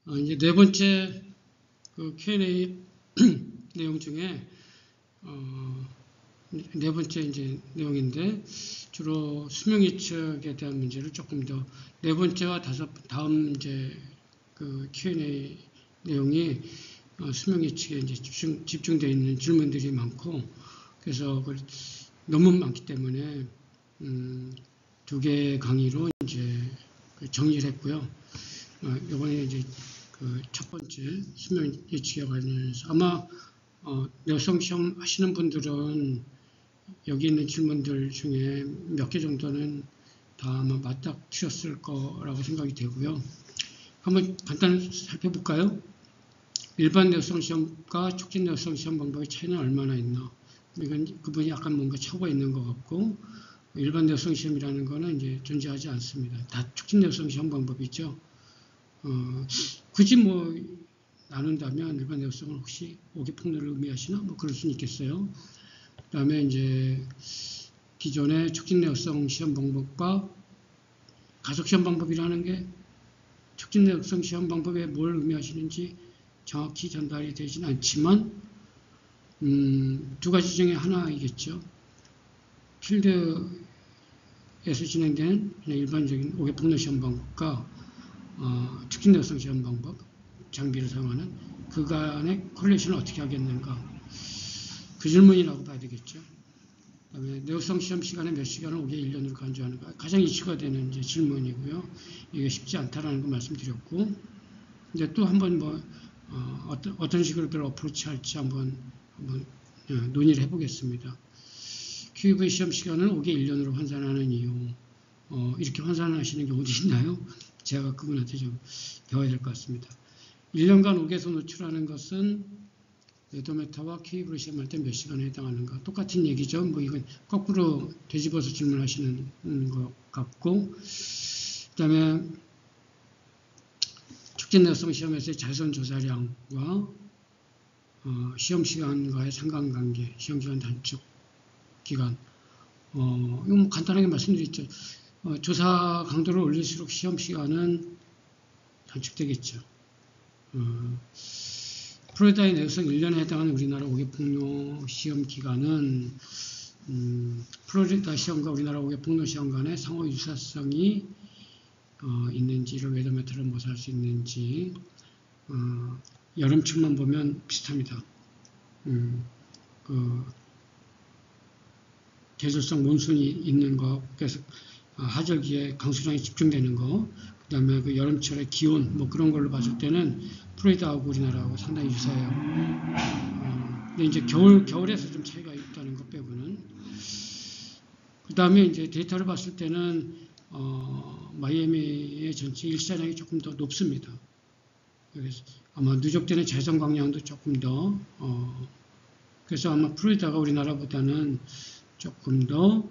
이제 네 번째 그 Q&A 내용 중에 네 번째 이제 내용인데 주로 수명 예측에 대한 문제를 조금 더 네 번째와 다음 이제 그 Q&A 내용이 수명 예측에 이제 집중되어 있는 질문들이 많고 그래서 너무 많기 때문에 두 개의 강의로 이제 정리를 했고요. 이번에 이제 그 첫 번째 수명 예측에 관련해서 아마 내성 시험 하시는 분들은 여기 있는 질문들 중에 몇 개 정도는 다 아마 맞닥뜨렸을 거라고 생각이 되고요. 한번 간단히 살펴볼까요? 일반 내성 시험과 촉진 내성 시험 방법의 차이는 얼마나 있나? 이건 그분이 약간 뭔가 차고가 있는 것 같고 일반 내성 시험이라는 거는 이제 존재하지 않습니다. 다 촉진 내성 시험 방법이죠. 굳이 뭐 나눈다면 일반 내성을 혹시 5개 폭로를 의미하시나? 뭐 그럴 수는 있겠어요. 그 다음에 이제 기존의 촉진 내성 시험 방법과 가속 시험 방법이라는 게 촉진 내성 시험 방법에 뭘 의미하시는지 정확히 전달이 되지는 않지만 두 가지 중에 하나이겠죠. 필드에서 진행되는 그냥 일반적인 5개 폭로 시험 방법과 촉진 내성 시험 방법, 장비를 사용하는 그간의 콜레이션을 어떻게 하겠는가. 그 질문이라고 봐야 되겠죠. 그 다음에 내구성 시험 시간에 몇 시간을 5개 1년으로 간주하는가. 가장 이슈가 되는 이제 질문이고요. 이게 쉽지 않다라는 거 말씀드렸고, 근데 또 한번 뭐, 어떤 식으로 어프로치 할지 한번 논의를 해보겠습니다. QEV 시험 시간을 5개 1년으로 환산하는 이유. 이렇게 환산하시는 경우도 있나요? 제가 그분한테 좀 배워야 될 것 같습니다. 1년간 5개에서 노출하는 것은 웨더메타와 QEV로 시험할 때 몇 시간에 해당하는가. 똑같은 얘기죠. 뭐 이건 거꾸로 되짚어서 질문하시는 것 같고, 그 다음에 촉진 내성 시험에서의 자선 조사량과 시험 시간과의 상관관계, 시험 기간 단축 기간. 이거 뭐 간단하게 말씀드렸죠. 조사 강도를 올릴수록 시험 시간은 단축되겠죠. 플로리다의 내구성 1년에 해당하는 우리나라 5개 폭로 시험 기간은 플로리다 시험과 우리나라 5개 폭로 시험 간의 상호 유사성이 있는지를 웨더메타를 모사할 수 있는지 여름철만 보면 비슷합니다. 계절성 몬순이 있는 거, 그래서 하절기에 강수량이 집중되는 거, 그 다음에 그 여름철의 기온, 뭐 그런 걸로 봤을 때는 플로리다하고 우리나라하고 상당히 유사해요. 근데 이제 겨울에서 좀 차이가 있다는 것 빼고는. 그 다음에 이제 데이터를 봤을 때는, 마이애미의 전체 일시자량이 조금 더 높습니다. 그래서 아마 누적되는 자외선 광량도 조금 더, 그래서 아마 플로리다가 우리나라보다는 조금 더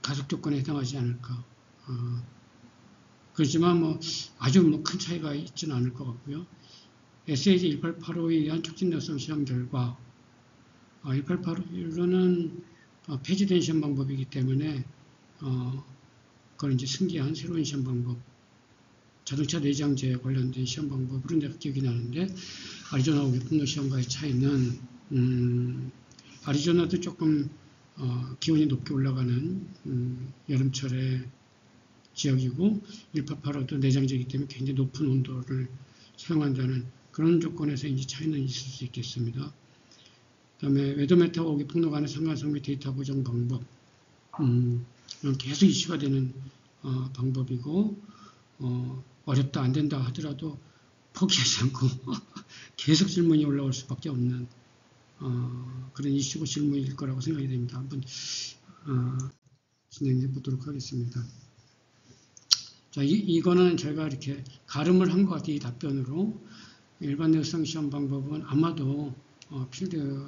가속 조건에 해당하지 않을까. 그렇지만 뭐 아주 뭐 큰 차이가 있지는 않을 것 같고요. SAG 1885에 의한 촉진 내성 시험 결과 1885는 폐지된 시험 방법이기 때문에 그걸 이제 승계한 새로운 시험 방법, 자동차 내장재에 관련된 시험 방법으로 내가 기억이 나는데 아리조나 5개 폭로 시험과의 차이는 아리조나도 조금 기온이 높게 올라가는 여름철의 지역이고 1885도 내장재이기 때문에 굉장히 높은 온도를 사용한다는 그런 조건에서 이제 차이는 있을 수 있겠습니다. 그 다음에 웨더메타와 5개 폭로 간의 상관성 및 데이터 보정 방법, 계속 이슈가 되는 방법이고 어렵다 안 된다 하더라도 포기하지 않고 계속 질문이 올라올 수밖에 없는 그런 이슈고 질문일 거라고 생각이 됩니다. 한번 진행해 보도록 하겠습니다. 자, 이거는 제가 이렇게 가름을 한 것 같아요. 이 답변으로. 일반 내구성 시험 방법은 아마도 필드에서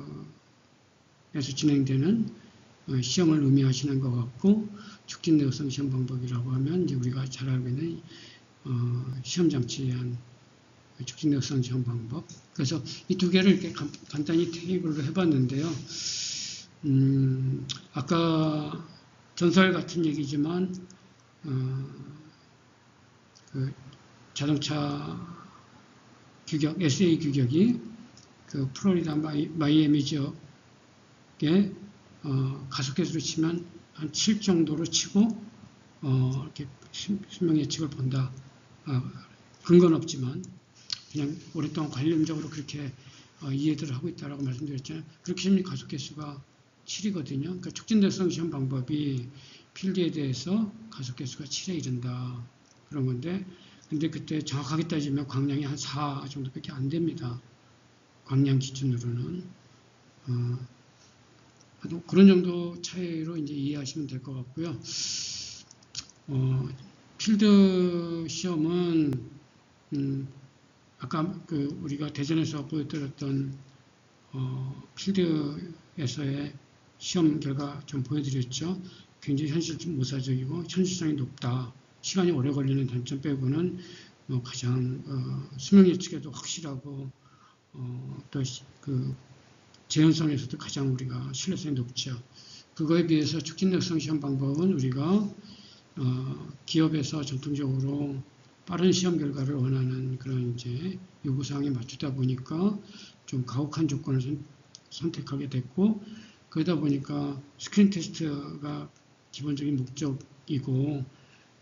진행되는 시험을 의미하시는 것 같고, 촉진 내구성 시험 방법이라고 하면 이제 우리가 잘 알고 있는 시험 장치에 의한 촉진 내구성 시험 방법. 그래서 이 두 개를 이렇게 간단히 테이블로 해봤는데요. 아까 전설 같은 얘기지만 그 자동차 규격, SA 규격이 그 플로리다 마이애미 지역에 가속계수로 치면 한 7 정도로 치고 이렇게 수명 예측을 본다. 근거는 없지만 그냥 오랫동안 관념적으로 그렇게 이해들을 하고 있다라고 말씀드렸잖아요. 그렇게 치면 가속계수가 7이거든요. 그러니까 촉진대성 시험 방법이 필드에 대해서 가속계수가 7에 이른다. 그런 건데, 근데 그때 정확하게 따지면 광량이 한 4 정도밖에 안 됩니다. 광량 기준으로는. 그런 정도 차이로 이제 이해하시면 될 것 같고요. 필드 시험은, 아까 우리가 대전에서 보여드렸던, 필드에서의 시험 결과 좀 보여드렸죠. 굉장히 현실모사적이고 현실성이 높다. 시간이 오래 걸리는 단점 빼고는 가장 수명 예측에도 확실하고 또 재현성에서도 가장 우리가 신뢰성이 높죠. 그거에 비해서 촉진력성 시험 방법은 우리가 기업에서 전통적으로 빠른 시험 결과를 원하는 그런 이제 요구사항에 맞추다 보니까 좀 가혹한 조건을 선택하게 됐고, 그러다 보니까 스크린 테스트가 기본적인 목적이고,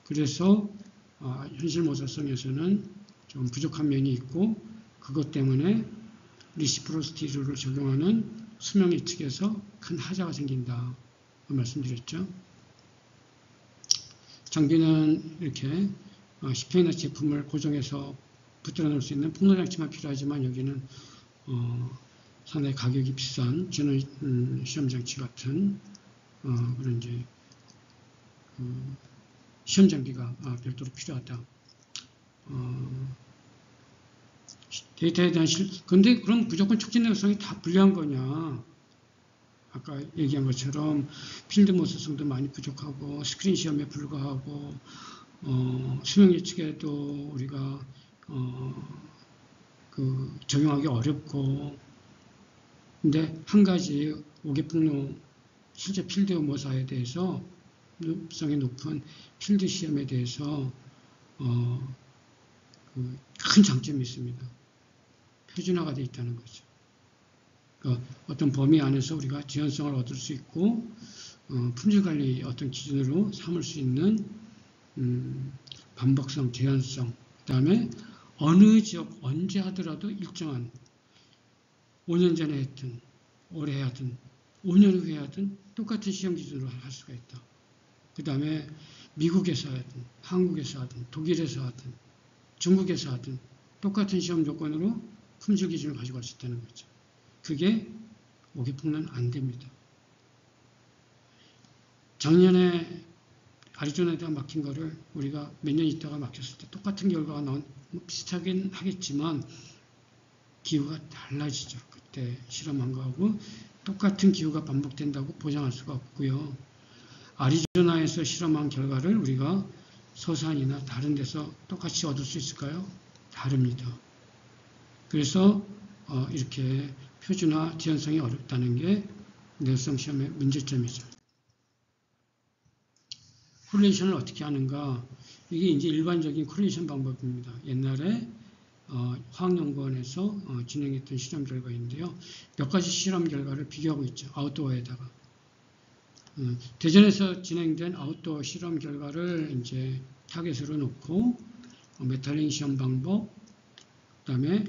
그래서 현실 모사성에서는 좀 부족한 면이 있고, 그것 때문에 리시프로시티 룰을 적용하는 수명 예측에서 큰 하자가 생긴다 말씀드렸죠. 장비는 이렇게 10회나 제품을 고정해서 붙들어 놓을 수 있는 폭로장치만 필요하지만, 여기는 상당히 가격이 비싼 전원 시험장치 같은 그런 이제 시험 장비가 별도로 필요하다. 데이터에 대한 근데 그럼 무조건 촉진력성이 다 불리한 거냐? 아까 얘기한 것처럼 필드 모사성도 많이 부족하고 스크린 시험에 불과하고 수명 예측에도 우리가 적용하기 어렵고, 근데 한 가지 오개폭로 실제 필드 모사에 대해서 성이 높은 필드 시험에 대해서 큰 장점이 있습니다. 표준화가 되어 있다는 거죠. 그러니까 어떤 범위 안에서 우리가 지연성을 얻을 수 있고 품질관리 어떤 기준으로 삼을 수 있는 반복성, 재현성, 그 다음에 어느 지역 언제 하더라도 일정한 5년 전에 했든 올해 하든 5년 후에 하든 똑같은 시험 기준으로 할 수가 있다. 그 다음에 미국에서 하든 한국에서 하든 독일에서 하든 중국에서 하든 똑같은 시험 조건으로 품질 기준을 가지고 갈 수 있다는 거죠. 그게 오개폭로는 안 됩니다. 작년에 아리조나에다 막힌 거를 우리가 몇 년 있다가 막혔을 때 똑같은 결과가 비슷하긴 하겠지만 기후가 달라지죠. 그때 실험한 거하고 똑같은 기후가 반복된다고 보장할 수가 없고요. 아리조나에서 실험한 결과를 우리가 서산이나 다른 데서 똑같이 얻을 수 있을까요? 다릅니다. 그래서 이렇게 표준화, 지연성이 어렵다는 게 내수성 시험의 문제점이죠. 코릴레이션을 어떻게 하는가? 이게 이제 일반적인 코릴레이션 방법입니다. 옛날에 화학연구원에서 진행했던 실험 결과인데요. 몇 가지 실험 결과를 비교하고 있죠. 아웃도어에다가. 대전에서 진행된 아웃도어 실험 결과를 이제 타겟으로 놓고 메탈링 시험 방법, 그 다음에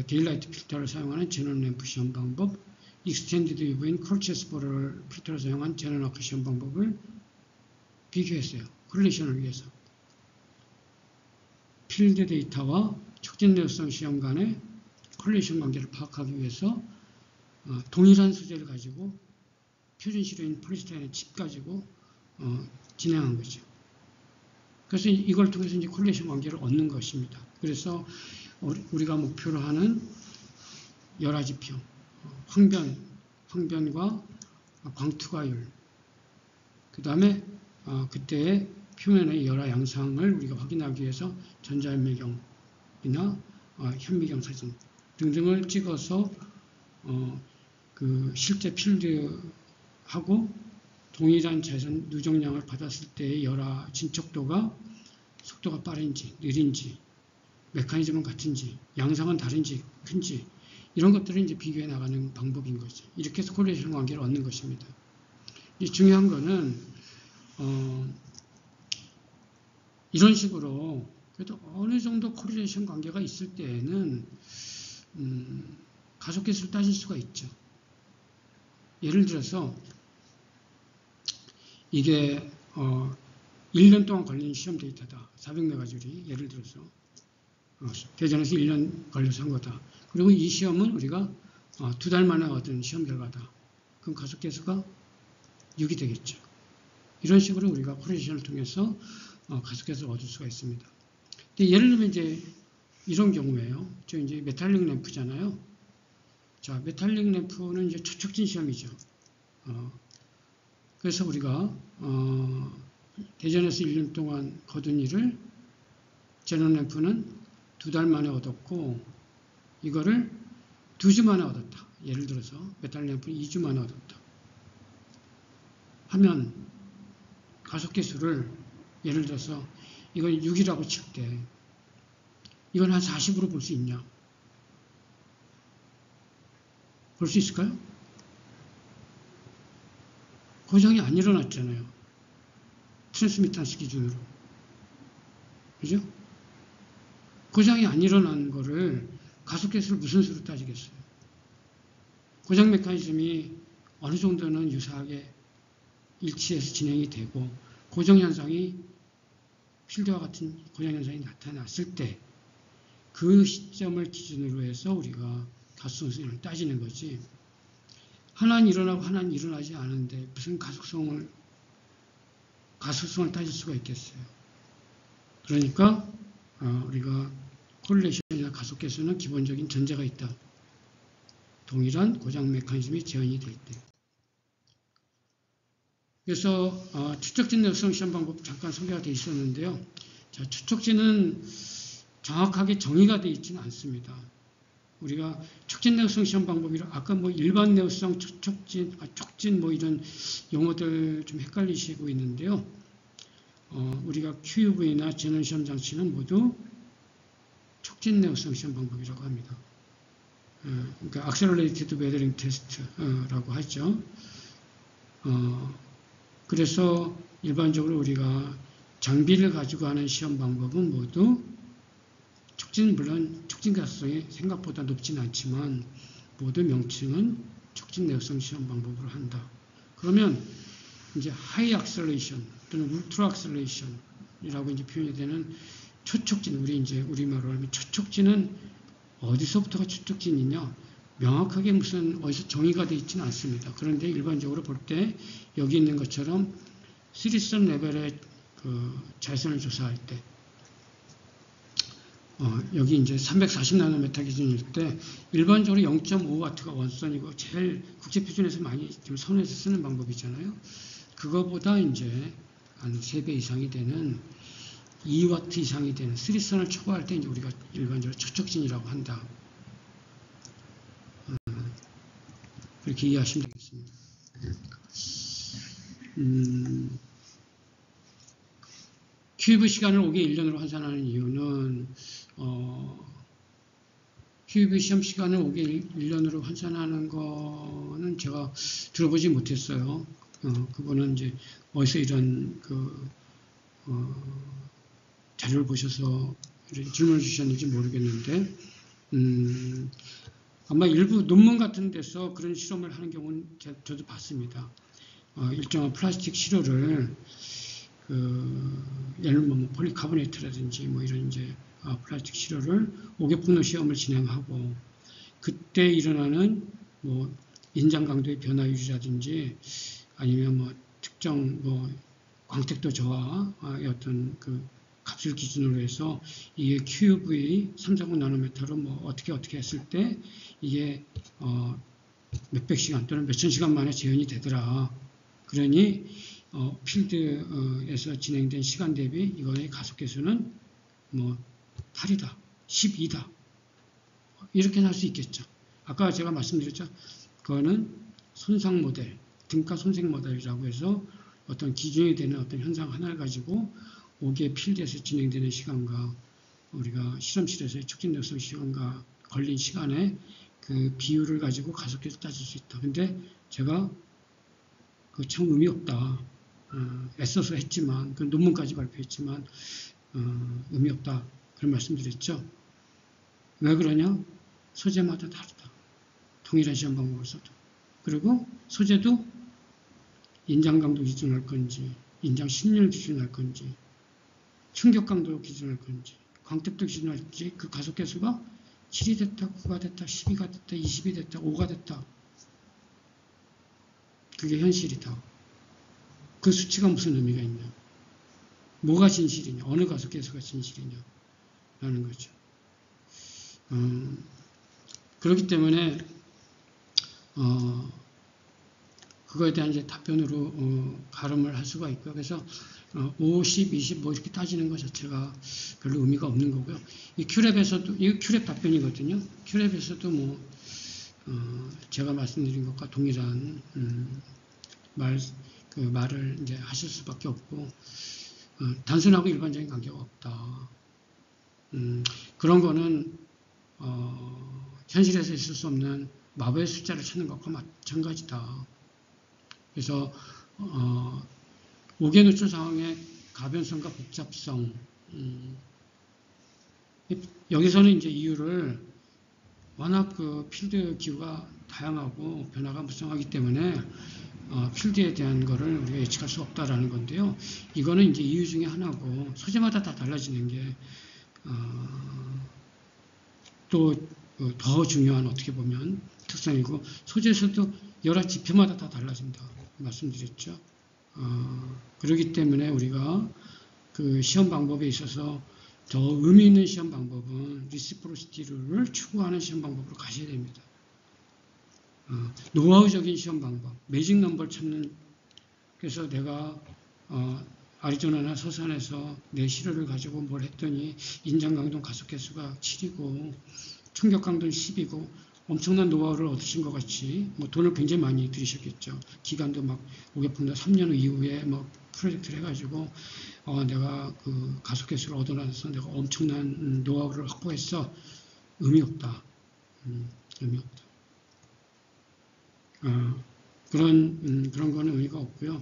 데일라이트 필터를 사용하는 제논 램프 시험 방법, 익스텐디드 UV인 콜체스보를 필터를 사용한 제논 아크 시험 방법을 비교했어요. 코릴레이션을 위해서. 필드 데이터와 촉진 내역성 시험 간의 코릴레이션 관계를 파악하기 위해서 동일한 소재를 가지고 표준 시료인 폴리스타인의 칩 가지고 진행한 거죠. 그래서 이걸 통해서 이제 코릴레이션 관계를 얻는 것입니다. 그래서 우리가 목표로 하는 열화지표, 황변과 광투과율, 그 다음에 그때의 표면의 열화 양상을 우리가 확인하기 위해서 전자현미경이나 현미경 사진 등등을 찍어서 실제 필드하고 동일한 자전 누적량을 받았을 때의 열화 진척도가 속도가 빠른지 느린지 메커니즘은 같은지, 양상은 다른지, 큰지, 이런 것들을 이제 비교해 나가는 방법인 거죠. 이렇게 해서 코릴레이션 관계를 얻는 것입니다. 중요한 거는, 이런 식으로, 그래도 어느 정도 코릴레이션 관계가 있을 때에는, 가속계수를 따질 수가 있죠. 예를 들어서, 이게, 1년 동안 걸린 시험 데이터다. 400메가줄이, 예를 들어서. 대전에서 1년 걸려서 한 거다. 그리고 이 시험은 우리가 2달 만에 얻은 시험 결과다. 그럼 가속계수가 6이 되겠죠. 이런 식으로 우리가 코릴레이션을 통해서 가속계수를 얻을 수가 있습니다. 근데 예를 들면 이제 이런 경우에요. 저 이제 메탈릭 램프잖아요. 자, 메탈릭 램프는 이제 초촉진 시험이죠. 그래서 우리가 대전에서 1년 동안 거둔 일을 제논 램프는 2달 만에 얻었고 이거를 2주 만에 얻었다. 예를 들어서 메탈 램프는 2주 만에 얻었다. 하면 가속계수를 예를 들어서 이걸 6이라고 칠 때 이건 한 40으로 볼 수 있냐? 볼 수 있을까요? 고장이 안 일어났잖아요. 트랜스미탄스 기준으로. 그죠? 고장이 안 일어난 거를 가속계수를 무슨 수로 따지겠어요? 고장 메커니즘이 어느 정도는 유사하게 일치해서 진행이 되고 고정 현상이 필드와 같은 고정 현상이 나타났을 때 그 시점을 기준으로 해서 우리가 가속성을 따지는 거지. 하나는 일어나고 하나는 일어나지 않은데 무슨 가속성을 따질 수가 있겠어요. 그러니까 우리가 코릴레이션이나 가속계수는 기본적인 전제가 있다. 동일한 고장 메커니즘이 재현이 될 때. 그래서 추적진 내구성 시험 방법 잠깐 소개가 되어 있었는데요. 자, 추적진은 정확하게 정의가 되어 있지는 않습니다. 우리가 촉진 내구성 시험 방법이라 아까 뭐 일반 내구성 촉진, 촉진 뭐 이런 용어들 좀 헷갈리시고 있는데요. 우리가 QUV나 제논 시험 장치는 모두 촉진 내구성 시험 방법이라고 합니다. 그러니까 Accelerated Weathering Test라고 하죠. 그래서 일반적으로 우리가 장비를 가지고 하는 시험 방법은 모두 물론 촉진 가속성이 생각보다 높지는 않지만 모두 명칭은 촉진 내구성 시험 방법으로 한다. 그러면 이제 하이 악셀레이션 또는 울트라 악셀레이션이라고 이제 표현이 되는 초촉진, 우리말로 하면 초촉진은 어디서부터가 초촉진이냐? 명확하게 무슨 어디서 정의가 되어 있지는 않습니다. 그런데 일반적으로 볼 때 여기 있는 것처럼 시리선 레벨의 그 자외선을 조사할 때 여기 이제 340나노메타 기준일 때 일반적으로 0.5W가 원선이고 제일 국제 표준에서 많이 좀 선호해서 쓰는 방법이잖아요. 그거보다 이제 한 3배 이상이 되는 2W 이상이 되는 시리선을 초과할 때 이제 우리가 일반적으로 초촉진이라고 한다. 그렇게 이해하시면 되겠습니다. QEV 시간을 5개 1년으로 환산하는 이유는 QEV 시험 시간을 5개 1년으로 환산하는 거는 제가 들어보지 못했어요. 그거는 이제 어디서 이런 자료를 보셔서 질문을 주셨는지 모르겠는데 아마 일부 논문 같은 데서 그런 실험을 하는 경우는 저도 봤습니다. 일정한 플라스틱 시료를 예를 들면 폴리카보네이트라든지 뭐 이런 이제 플라스틱 시료를 5개 폭로 시험을 진행하고 그때 일어나는 뭐 인장 강도의 변화 유지라든지 아니면 뭐 특정 뭐 광택도 저하의 어떤 그 값을 기준으로 해서 이게 QUV 340나노메타로 뭐 어떻게 했을 때 이게 몇백 시간 또는 몇천 시간 만에 재현이 되더라. 그러니 필드에서 진행된 시간 대비 이거의 가속계수는 뭐 8이다, 12다 이렇게 할 수 있겠죠. 아까 제가 말씀드렸죠. 그거는 손상 모델, 등가 손상 모델이라고 해서 어떤 기준이 되는 어떤 현상 하나를 가지고 5개 필드에서 진행되는 시간과 우리가 실험실에서의 촉진 독성 시간과 걸린 시간에 그 비율을 가지고 가속해서 따질 수 있다. 근데 제가 그 참 의미 없다. 애써서 했지만, 그 논문까지 발표했지만, 의미 없다. 그런 말씀드렸죠. 왜 그러냐? 소재마다 다르다. 동일한 시험 방법을 써도. 그리고 소재도 인장 강도 기준할 건지, 인장 심률 기준할 건지, 충격 강도 기준할 건지, 광택도 기준할지, 그 가속계수가 7이 됐다, 9가 됐다, 12가 됐다, 20이 됐다, 5가 됐다. 그게 현실이다. 그 수치가 무슨 의미가 있냐? 뭐가 진실이냐? 어느 가속계수가 진실이냐? 라는 거죠. 그렇기 때문에 그거에 대한 이제 답변으로 가름을 할 수가 있고요. 그래서 50, 20 뭐 이렇게 따지는 것 자체가 별로 의미가 없는 거고요. 이 큐랩에서도 이 큐랩 답변이거든요. 큐랩에서도 뭐 제가 말씀드린 것과 동일한 말을 이제 하실 수밖에 없고 단순하고 일반적인 관계가 없다. 그런 거는 현실에서 있을 수 없는 마법의 숫자를 찾는 것과 마찬가지다. 그래서 5개 노출 상황의 가변성과 복잡성 여기서는 이제 이유를 워낙 그 필드 기후가 다양하고 변화가 무성하기 때문에 필드에 대한 거를 우리가 예측할 수 없다라는 건데요. 이거는 이제 이유 중에 하나고 소재마다 다 달라지는 게 또 더 중요한 어떻게 보면 특성이고 소재에서도 여러 지표마다 다 달라진다 말씀드렸죠. 그렇기 때문에 우리가 그 시험 방법에 있어서 더 의미 있는 시험 방법은 리시프로시티를 추구하는 시험 방법으로 가셔야 됩니다. 노하우적인 시험 방법, 매직 넘버를 찾는 그래서 내가 아리조나나 서산에서 내 시료를 가지고 뭘 했더니 인장 강도 가속계수가 7이고 충격 강도는 10이고 엄청난 노하우를 얻으신 것 같이 뭐 돈을 굉장히 많이 들이셨겠죠. 기간도 막 5개월보다 3년 이후에 뭐 프로젝트를 해가지고 내가 그 가속계수를 얻어놔서 내가 엄청난 노하우를 확보했어. 의미 없다. 의미 없다. 그런 거는 의미가 없고요.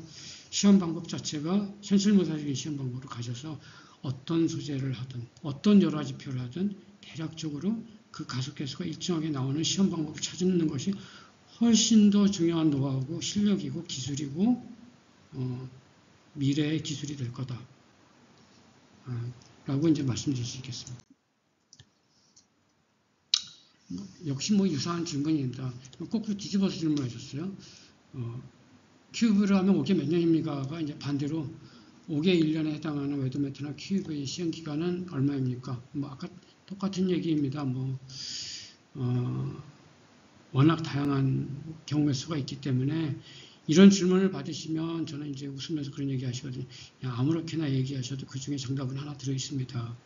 시험 방법 자체가 현실모사적인 시험 방법으로 가셔서 어떤 소재를 하든 어떤 여러 지표를 하든 대략적으로 그 가속계수가 일정하게 나오는 시험 방법을 찾는 것이 훨씬 더 중요한 노하우고 실력이고 기술이고 미래의 기술이 될 거다 라고 이제 말씀드릴 수 있겠습니다. 역시 뭐 유사한 질문입니다. 거꾸로 뒤집어서 질문하셨어요. 큐브를 하면 5개 몇 년입니까가 이제 반대로 5개 1년에 해당하는 웨더매트나 큐브의 시험 기간은 얼마입니까? 뭐 아까 똑같은 얘기입니다. 워낙 다양한 경우의 수가 있기 때문에 이런 질문을 받으시면 저는 이제 웃으면서 그런 얘기 하시거든요. 아무렇게나 얘기하셔도 그 중에 정답은 하나 들어있습니다.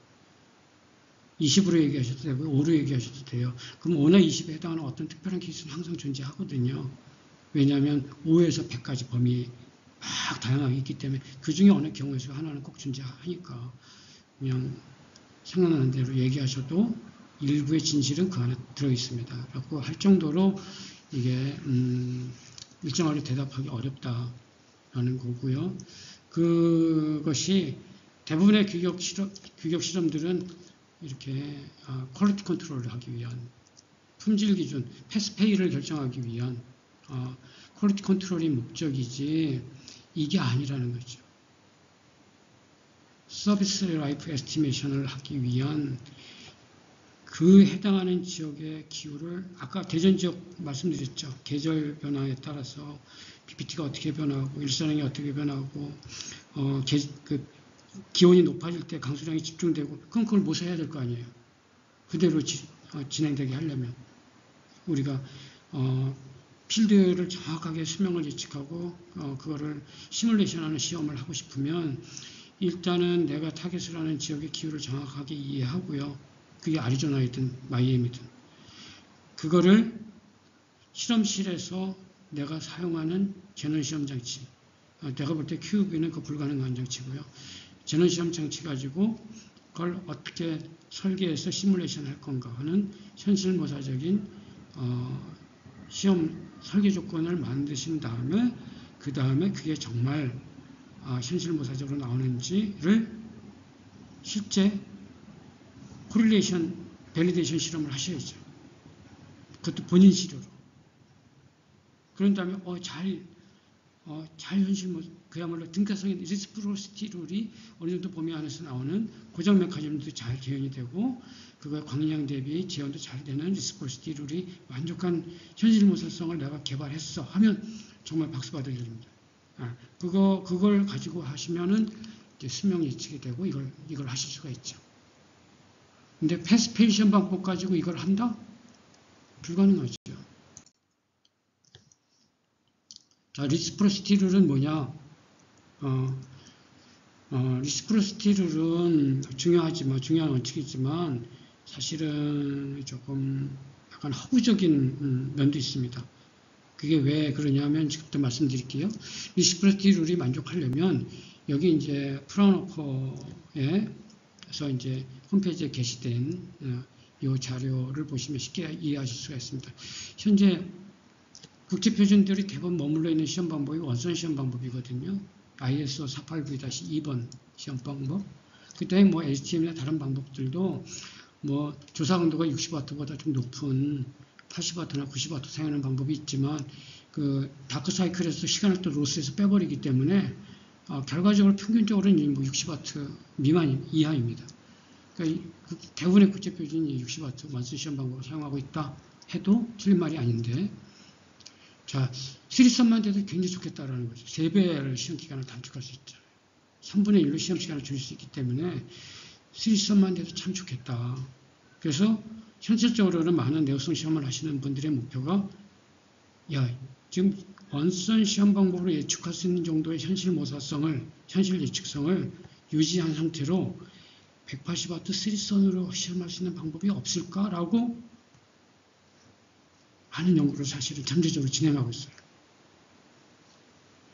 20으로 얘기하셔도 되고 5로 얘기하셔도 돼요. 그럼 5나 20에 해당하는 어떤 특별한 케이스는 항상 존재하거든요. 왜냐하면 5에서 100까지 범위 막 다양하게 있기 때문에 그 중에 어느 경우에서 하나는 꼭 존재하니까 그냥 생각나는 대로 얘기하셔도 일부의 진실은 그 안에 들어있습니다. 라고 할 정도로 이게 일정하게 대답하기 어렵다라는 거고요. 그것이 대부분의 규격 실험들은 이렇게 퀄리티 컨트롤을 하기 위한 품질 기준, 패스페이를 결정하기 위한 퀄리티 컨트롤이 목적이지 이게 아니라는 거죠. 서비스 라이프 에스티메이션을 하기 위한 그 해당하는 지역의 기후를 아까 대전 지역 말씀드렸죠. 계절 변화에 따라서 PPT가 어떻게 변화하고 일산행이 어떻게 변화하고 기온이 높아질 때 강수량이 집중되고 그럼 그걸 모셔야 될 거 아니에요. 그대로 진행되게 하려면 우리가 필드를 정확하게 수명을 예측하고 그거를 시뮬레이션하는 시험을 하고 싶으면 일단은 내가 타겟을 하는 지역의 기후를 정확하게 이해하고요. 그게 아리조나이든 마이애미든 그거를 실험실에서 내가 사용하는 제논 시험 장치 내가 볼 때 QUB는 그 불가능한 장치고요. 제논 시험 장치 가지고 걸 어떻게 설계해서 시뮬레이션 할 건가 하는 현실모사적인 시험 설계 조건을 만드신 다음에 그 다음에 그게 정말 현실모사적으로 나오는지를 실제 코릴레이션, 밸리데이션 실험을 하셔야죠. 그것도 본인 시료로. 그런 다음에 잘 그야말로 등가성인 리스프로시티 룰이 어느 정도 범위 안에서 나오는 고정 메커니즘도 잘 재현이 되고 그거의 광량 대비 재현도 잘 되는 리스프로시티 룰이 만족한 현실모사성을 내가 개발했어 하면 정말 박수 받을 일입니다. 그걸 가지고 하시면은 이제 수명 예측이 되고 이걸 하실 수가 있죠. 근데 패스페이션 방법 가지고 이걸 한다? 불가능하죠. 자, 리스프로시티 룰은 뭐냐? 리스프로시티 룰은 중요한 원칙이지만 사실은 조금 약간 허구적인 면도 있습니다. 그게 왜 그러냐면 지금부터 말씀드릴게요. 리스프로시티 룰이 만족하려면 여기 이제 프라운호퍼에서 이제 홈페이지에 게시된 이 자료를 보시면 쉽게 이해하실 수가 있습니다. 현재 국제표준들이 대부분 머물러 있는 시험 방법이 원선 시험 방법이거든요. ISO 489-2번 시험 방법. 그 다음에 뭐 HTML이나 다른 방법들도 뭐 조사 강도가 60W보다 좀 높은 80W나 90W 사용하는 방법이 있지만 그 다크 사이클에서 시간을 또 로스에서 빼버리기 때문에 결과적으로 평균적으로는 뭐 60W 미만 이하입니다. 그러니까 대부분의 국제표준이 60W 원선 시험 방법을 사용하고 있다 해도 틀린 말이 아닌데 자, 시리썸만 돼도 굉장히 좋겠다라는 거죠. 3배를 시험 기간을 단축할 수 있죠. 3분의 1로 시험 시간을 줄일 수 있기 때문에 시리썸만 돼도 참 좋겠다. 그래서 현실적으로는 많은 내역성 시험을 하시는 분들의 목표가 지금 원선 시험 방법으로 예측할 수 있는 정도의 현실 예측성을 유지한 상태로 180W 3선으로 시험할 수 있는 방법이 없을까라고 하는 연구를 사실은 잠재적으로 진행하고 있어요.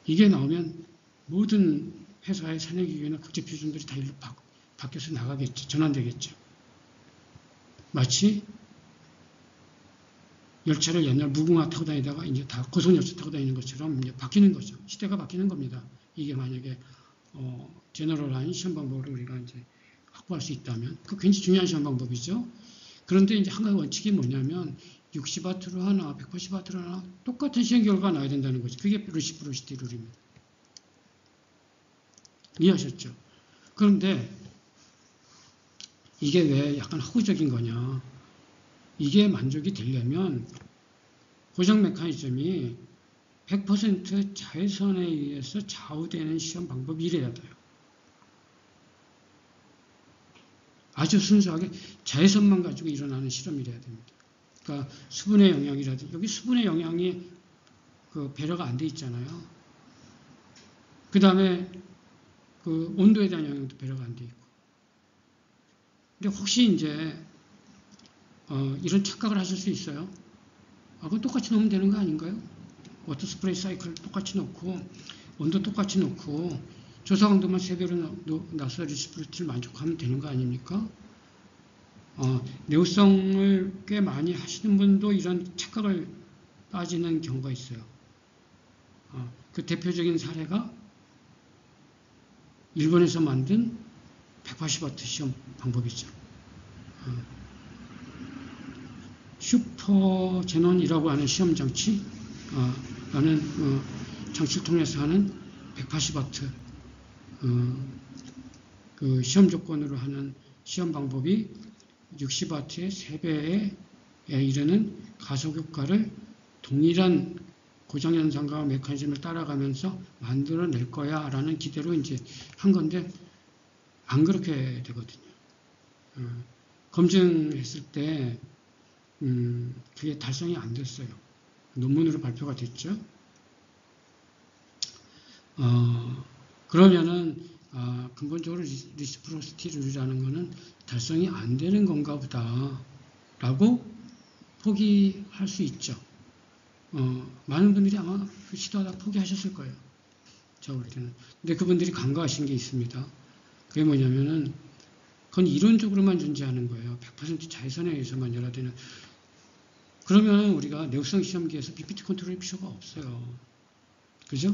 이게 나오면 모든 회사의 산업기계나 국제표준들이 다 일로 바뀌어서 나가겠죠. 전환되겠죠. 마치 열차를 옛날 무궁화 타고 다니다가 이제 다 고속열차 타고 다니는 것처럼 이제 바뀌는 거죠. 시대가 바뀌는 겁니다. 이게 만약에 제너럴한 시험 방법으로 우리가 이제 확보할 수 있다면 그 굉장히 중요한 시험 방법이죠. 그런데 이제 한 가지 원칙이 뭐냐면 60W로 하나 180W로 하나 똑같은 시험 결과가 나와야 된다는 거죠. 그게 리시프로시티 룰입니다. 이해하셨죠? 그런데 이게 왜 약간 허구적인 거냐? 이게 만족이 되려면 고정 메커니즘이 100% 자외선에 의해서 좌우되는 시험 방법이래야 돼요. 아주 순수하게 자외선만 가지고 일어나는 실험이래야 됩니다. 그러니까 수분의 영향이라든지 여기 수분의 영향이 그 배려가 안 돼 있잖아요. 그 다음에 그 온도에 대한 영향도 배려가 안 돼 있고. 근데 혹시 이제 이런 착각을 하실 수 있어요. 그건 똑같이 넣으면 되는 거 아닌가요? 워터 스프레이 사이클 똑같이 넣고 온도 똑같이 넣고 조사 강도만 3배로 나서 리스프로시티를 만족하면 되는 거 아닙니까? 내구성을 꽤 많이 하시는 분도 이런 착각을 빠지는 경우가 있어요. 그 대표적인 사례가 일본에서 만든 180W 시험 방법이죠. 슈퍼제논이라고 하는 시험 장치, 라는 장치를 통해서 하는 180W 그 시험 조건으로 하는 시험 방법이 60W의 3배에 이르는 가속 효과를 동일한 고정현상과 메커니즘을 따라가면서 만들어낼 거야 라는 기대로 이제 한 건데 안 그렇게 되거든요. 검증했을 때 그게 달성이 안 됐어요. 논문으로 발표가 됐죠. 그러면은 근본적으로 리시프로시티 룰이라는 거는 달성이 안 되는 건가 보다 라고 포기할 수 있죠. 많은 분들이 아마 시도하다 포기하셨을 거예요. 제가 볼 때는. 근데 그분들이 간과하신 게 있습니다. 그게 뭐냐면은 그건 이론적으로만 존재하는 거예요. 100% 자외선에 의해서만 열화되는. 그러면 우리가 내구성 시험기에서 PPT 컨트롤이 필요가 없어요. 그죠?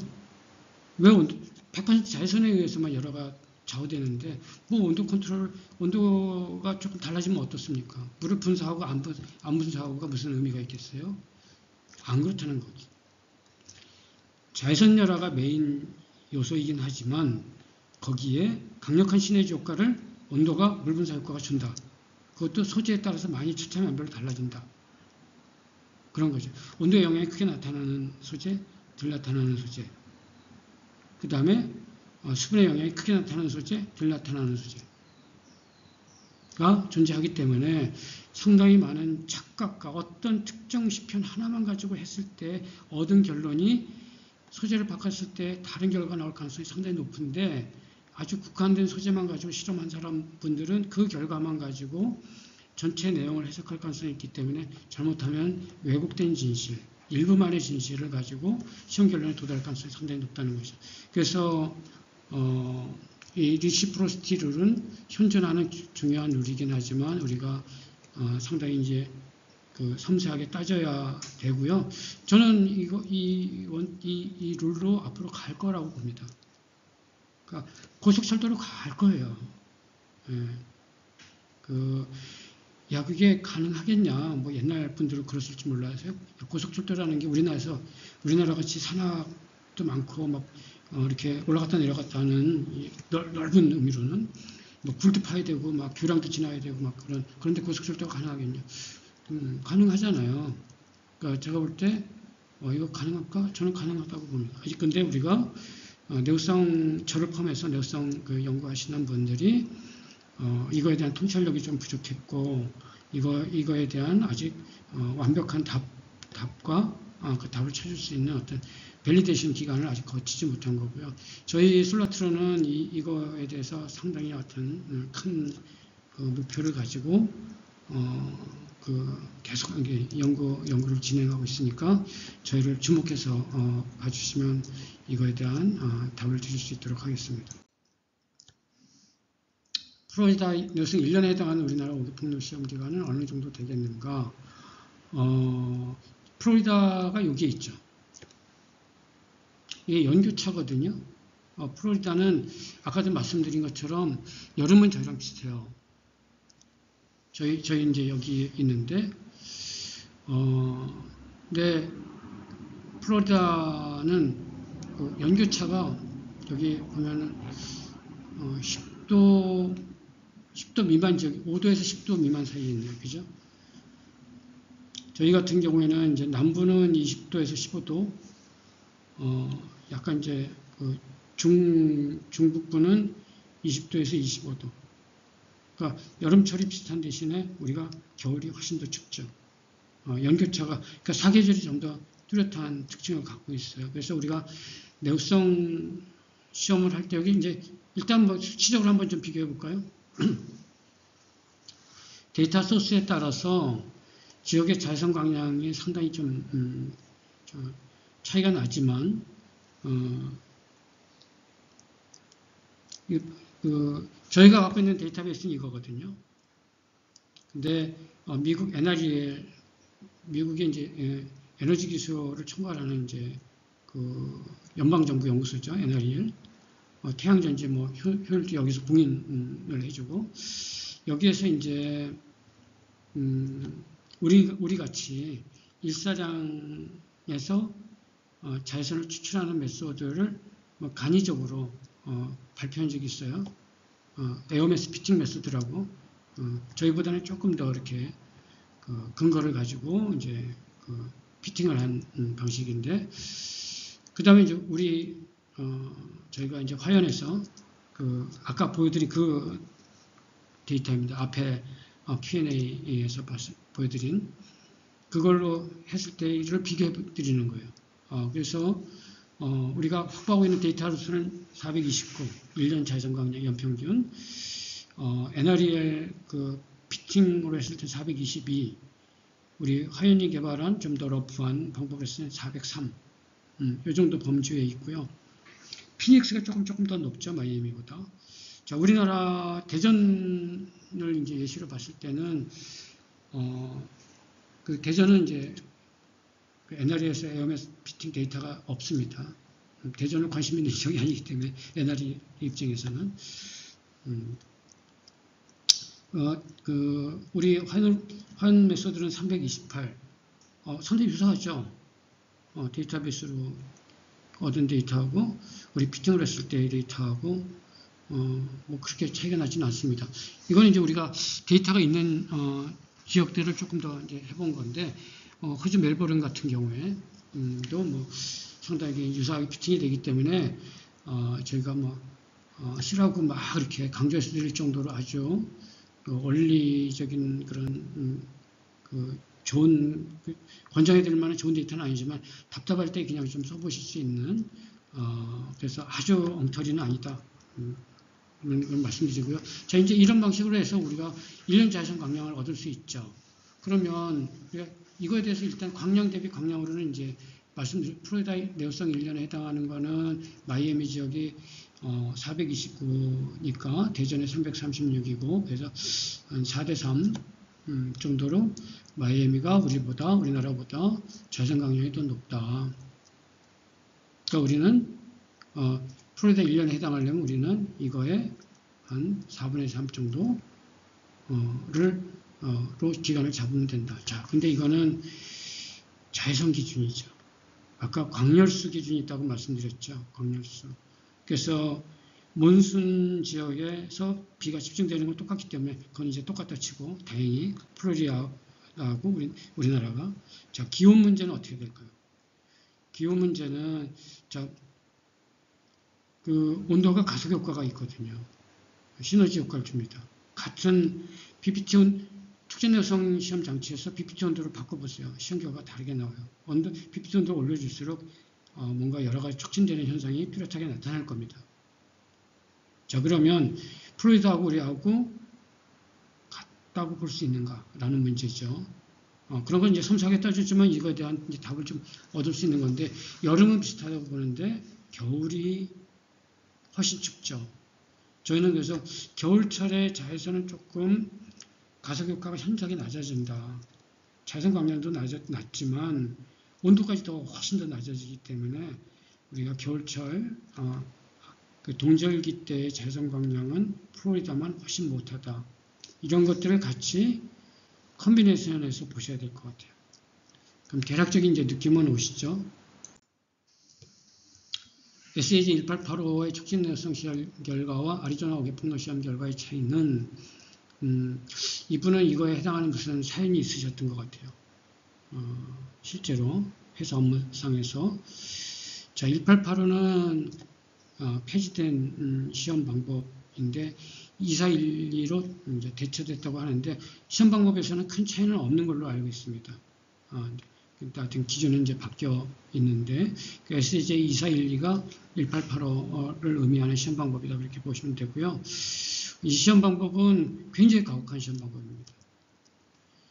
왜 100% 자외선에 의해서만 열화가 좌우되는데 뭐 온도 컨트롤, 온도가 조금 달라지면 어떻습니까? 물을 분사하고 안 분사하고가 무슨 의미가 있겠어요? 안 그렇다는 거지. 자외선 열화가 메인 요소이긴 하지만 거기에 강력한 시너지 효과를 온도가 물 분사 효과가 준다. 그것도 소재에 따라서 많이 차차만별로 달라진다. 그런 거죠. 온도의 영향이 크게 나타나는 소재, 덜 나타나는 소재. 그 다음에 수분의 영향이 크게 나타나는 소재, 덜 나타나는 소재가 존재하기 때문에 상당히 많은 착각과 어떤 특정 시편 하나만 가지고 했을 때 얻은 결론이 소재를 바꿨을 때 다른 결과가 나올 가능성이 상당히 높은데 아주 국한된 소재만 가지고 실험한 사람분들은 그 결과만 가지고 전체 내용을 해석할 가능성이 있기 때문에 잘못하면 왜곡된 진실, 일부만의 진실을 가지고 시험 결론에 도달할 가능성이 상당히 높다는 거죠. 그래서 이 리시프로시티 룰은 현존하는 중요한 룰이긴 하지만 우리가 상당히 이제 그 섬세하게 따져야 되고요. 저는 이 룰로 앞으로 갈 거라고 봅니다. 그러니까 고속철도로 갈 거예요. 예. 그게 가능하겠냐? 뭐 옛날 분들은 그랬을지 몰라요. 고속철도라는 게 우리나라 같이 산악도 많고 막 이렇게 올라갔다 내려갔다 하는 넓은 의미로는 뭐 굴도 파야 되고 막 교량도 지나야 되고 막 그런데 고속철도가 가능하겠냐? 가능하잖아요. 그러니까 제가 볼 때 이거 가능할까? 저는 가능하다고 봅니다. 아직 근데 우리가 내구성 저를 포함해서 내구성 연구하시는 분들이 이거에 대한 통찰력이 좀 부족했고 이거에 대한 아직 완벽한 답과 그 답을 찾을 수 있는 어떤 밸리데이션 기간을 아직 거치지 못한 거고요. 저희 솔라트로는 이거에 대해서 상당히 어떤 큰 목표를 가지고 계속 연구를 진행하고 있으니까 저희를 주목해서 봐주시면 이거에 대한 답을 드릴 수 있도록 하겠습니다. 플로리다 내구성 1년에 해당하는 우리나라 오기폭력 시험 기간은 어느 정도 되겠는가? 플로리다가 여기에 있죠. 이게 연교차거든요. 플로리다는 아까도 말씀드린 것처럼 여름은 저희랑 비슷해요. 저희 이제 여기 있는데, 근데 플로리다는 그 연교차가 여기 보면은 10도 미만 지역, 5도에서 10도 미만 사이에 있네요. 그죠? 저희 같은 경우에는 이제 남부는 20도에서 15도, 약간 이제 그 중북부는 20도에서 25도. 그러니까 여름철이 비슷한 대신에 우리가 겨울이 훨씬 더 춥죠. 연교차가, 그러니까 사계절이 좀 더 뚜렷한 특징을 갖고 있어요. 그래서 우리가 내구성 시험을 할 때 여기 이제 일단 뭐 수치적으로 한번 좀 비교해 볼까요? 데이터 소스에 따라서 지역의 자외선 강량이 상당히 좀 차이가 나지만 저희가 갖고 있는 데이터베이스는 이거거든요. 근데 미국 NREL, 미국의 이제 에너지 기술을 총괄하는 이제 그 연방정부 연구소죠. NREL. 태양전지 뭐 효율도 여기서 공인을 해주고 여기에서 이제 우리 같이 일사량에서 자외선을 추출하는 메소드를 뭐 간이적으로 발표한 적이 있어요. 에어매스 피팅 메소드라고 저희보다는 조금 더 이렇게 근거를 가지고 이제 피팅을 한 방식인데 그 다음에 이제 저희가 이제 화연에서 아까 보여드린 그 데이터입니다. 앞에 Q&A에서 보여드린 그걸로 했을 때 이를 비교해 드리는 거예요. 그래서 우리가 확보하고 있는 데이터로서는 429, 1년 자외선 강량 연평균, NREL 피팅으로 했을 때 422, 우리 화연이 개발한 좀 더 러프한 방법으로 했을 때 403, 이 정도 범주에 있고요. 피닉스가 조금 더 높죠, 마이애미보다. 자, 우리나라 대전을 이제 예시로 봤을 때는, 그 대전은 이제 NRE에서 에어매스 피팅 데이터가 없습니다. 대전을 관심 있는 지역이 아니기 때문에 NRE 입장에서는. 우리 화연 메소드는 328. 상당히 유사하죠. 데이터베이스로 얻은 데이터하고, 우리 피팅을 했을 때의 데이터하고, 뭐 그렇게 차이가 나지는 않습니다. 이건 이제 우리가 데이터가 있는, 지역들을 조금 더 이제 해본 건데, 호주 멜버른 같은 경우에, 도 뭐 상당히 유사하게 피팅이 되기 때문에, 저희가 뭐, 싫어하고 막 이렇게 강조해서 드릴 정도로 아주 원리적인 그런, 좋은, 권장해드릴 만한 좋은 데이터는 아니지만 답답할 때 그냥 좀 써보실 수 있는, 그래서 아주 엉터리는 아니다. 그런 말씀드리고요. 자, 이제 이런 방식으로 해서 우리가 1년 자외선 광량을 얻을 수 있죠. 그러면 우리가 이거에 대해서 일단 광량 대비 광량으로는 이제 말씀드린 플로리다 내구성 1년에 해당하는 거는 마이애미 지역이 429니까 대전에 336이고, 그래서 한 4대3 정도로 마이애미가 우리나라보다 자외선 강량이 더 높다. 그러니까 우리는 플로리다 1년에 해당하려면 우리는 이거에 한 4분의 3 정도를 로 기간을 잡으면 된다. 자, 근데 이거는 자외선 기준이죠. 아까 광열수 기준이 있다고 말씀드렸죠. 광열수. 그래서 몬순 지역에서 비가 집중되는 건 똑같기 때문에 그건 이제 똑같다 치고, 다행히 플로리다하고 우리나라가. 자, 기온 문제는 어떻게 될까요? 기온 문제는, 자, 그 온도가 가속 효과가 있거든요. 시너지 효과를 줍니다. 같은 PPT 축전 내구성 시험 장치에서 PPT 온도를 바꿔보세요. 시험 결과가 다르게 나와요. PPT 온도를 올려줄수록 뭔가 여러 가지 촉진되는 현상이 뚜렷하게 나타날 겁니다. 자, 그러면 플로리다하고 우리하고 같다고 볼 수 있는가라는 문제죠. 그런 건 이제 섬세하게 따지지만 이거에 대한 이제 답을 좀 얻을 수 있는 건데, 여름은 비슷하다고 보는데 겨울이 훨씬 춥죠. 저희는 그래서 겨울철에 자외선은 조금 가속 효과가 현저하게 낮아진다. 자외선 광량도 낮지만 온도까지 더 훨씬 더 낮아지기 때문에 우리가 겨울철 그 동절기 때의 자외선 광량은 플로리다만 훨씬 못하다. 이런 것들을 같이 컨비네이션해서 보셔야 될 것 같아요. 그럼 대략적인 이제 느낌은 오시죠? SAG 1885의 촉진 내구성 시험 결과와 아리조나 어깨폭로 시험 결과의 차이는, 이분은 이거에 해당하는 무슨 사연이 있으셨던 것 같아요. 실제로 회사 업무상에서. 자, 1885는 폐지된 시험 방법인데 2412로 이제 대처됐다고 하는데, 시험 방법에서는 큰 차이는 없는 걸로 알고 있습니다. 하여튼 기준은 이제 바뀌어 있는데, SJ 2412가 1885를 의미하는 시험 방법이다, 그렇게 보시면 되고요. 이 시험 방법은 굉장히 가혹한 시험 방법입니다.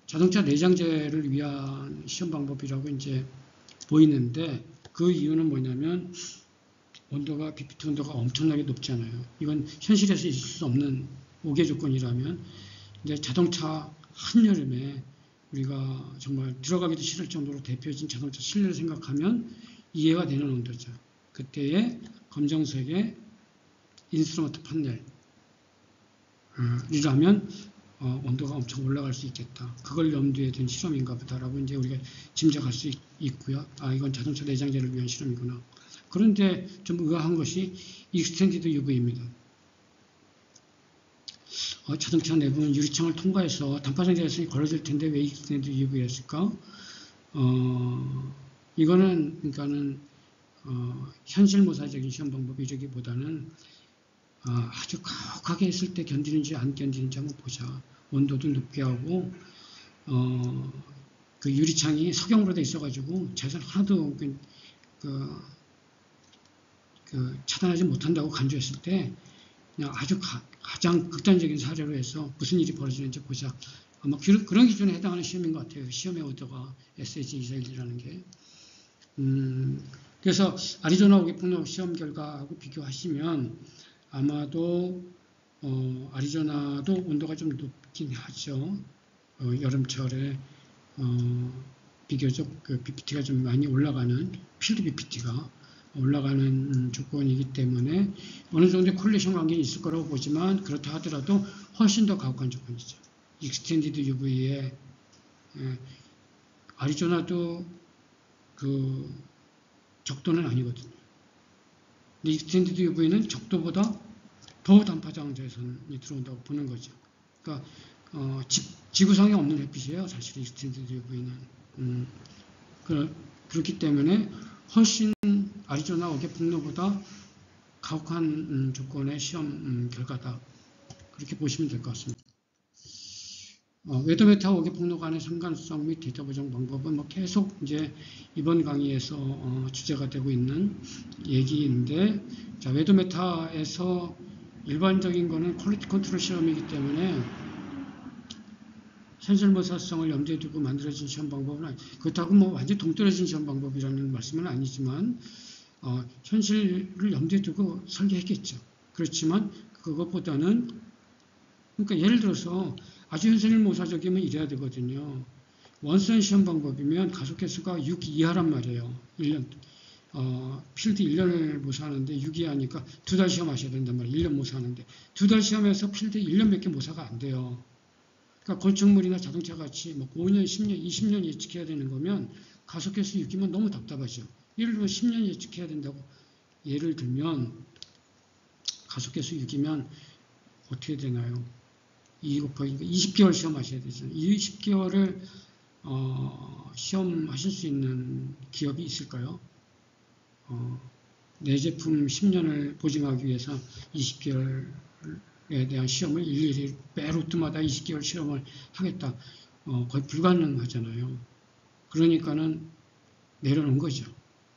자동차 내장재를 위한 시험 방법이라고 이제 보이는데, 그 이유는 뭐냐면 온도가 PPT 온도가 엄청나게 높잖아요. 이건 현실에서 있을 수 없는 오개 조건이라면, 이제 자동차 한여름에 우리가 정말 들어가기도 싫을 정도로 대표진 자동차 실내를 생각하면 이해가 되는 온도죠. 그때의 검정색의 인스트루먼트 판넬이라면 온도가 엄청 올라갈 수 있겠다. 그걸 염두에 둔 실험인가 보다라고 이제 우리가 짐작할 수 있고요. 이건 자동차 내장재를 위한 실험이구나. 그런데 좀 의아한 것이 익스텐디드 UV입니다. 자동차 내부는 유리창을 통과해서 단파장 자외선이 걸어질 텐데 왜 익스텐디드 UV였을까? 이거는 그러니까는 현실모사적인 시험 방법이라기보다는 아주 가혹하게 했을 때 견디는지 안 견디는지 한번 보자. 온도도 높게 하고 그 유리창이 석영으로 돼 있어가지고 자외선 하나도 차단하지 못한다고 간주했을 때 그냥 아주 가장 극단적인 사례로 해서 무슨 일이 벌어지는지 보자. 아마 그런 기준에 해당하는 시험인 것 같아요. 시험의 오더가 SH241이라는 게. 그래서 아리조나 오기폭로 시험 결과하고 비교하시면 아마도 아리조나도 온도가 좀 높긴 하죠. 여름철에 비교적 그 BPT가 좀 많이 올라가는 필드 BPT가 올라가는 조건이기 때문에 어느 정도의 콜레션 관계는 있을 거라고 보지만 그렇다 하더라도 훨씬 더 가혹한 조건이죠. 익스텐디드 UV에 아리조나도 그 적도는 아니거든요. 근데 익스텐디드 UV는 적도보다 더 단파장자선이 들어온다고 보는 거죠. 그러니까 지구상에 없는 햇빛이에요. 사실 익스텐디드 UV는. 그렇기 때문에 훨씬 아리조나 어계폭로보다 가혹한 조건의 시험 결과다. 그렇게 보시면 될 것 같습니다. 웨더메타 어계폭로 간의 상관성 및 데이터 보정 방법은 뭐 계속 이제 이번 강의에서 주제가 되고 있는 얘기인데, 자, 웨더메타에서 일반적인 거는 퀄리티 컨트롤 시험이기 때문에 현실모사성을 염두에 두고 만들어진 시험 방법은 그렇다고 뭐 완전 동떨어진 시험 방법이라는 말씀은 아니지만 현실을 염두에 두고 설계했겠죠. 그렇지만 그것보다는 그러니까 예를 들어서 아주 현실모사적이면 이래야 되거든요. 원선 시험 방법이면 가속횟수가 6 이하란 말이에요. 1년 필드 1년을 모사하는데 6 이하니까 2달 시험하셔야 된단 말이에요. 1년 모사하는데 2달 시험에서 필드 1년밖에 모사가 안 돼요. 그러니까 건축물이나 자동차 같이 뭐 5년, 10년, 20년 예측해야 되는 거면 가속횟수 6이면 너무 답답하죠. 예를 들면 10년 예측해야 된다고 예를 들면 가속횟수 6이면 어떻게 되나요? 2 곱하기 20개월 시험하셔야 되잖아요. 20개월을 시험하실 수 있는 기업이 있을까요? 내 제품 10년을 보증하기 위해서 20개월에 대한 시험을 일일이 매 로트마다 20개월 시험을 하겠다. 거의 불가능하잖아요. 그러니까는 내려놓은 거죠.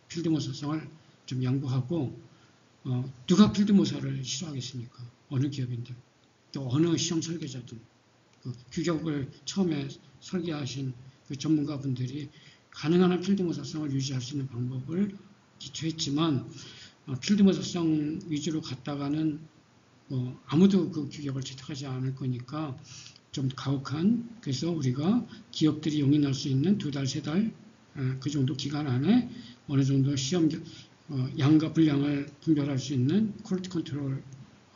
필드모사성을 좀 양보하고 누가 필드모사를 싫어하겠습니까? 어느 기업인데 또 어느 시험 설계자든 그 규격을 처음에 설계하신 그 전문가분들이 가능한 한 필드모사성을 유지할 수 있는 방법을 기초했지만 필드모사성 위주로 갔다가는 아무도 그 규격을 채택하지 않을 거니까 좀 가혹한, 그래서 우리가 기업들이 용인할 수 있는 2달, 3달 그 정도 기간 안에 어느 정도 시험 양과 분량을 분별할 수 있는 퀄리티 컨트롤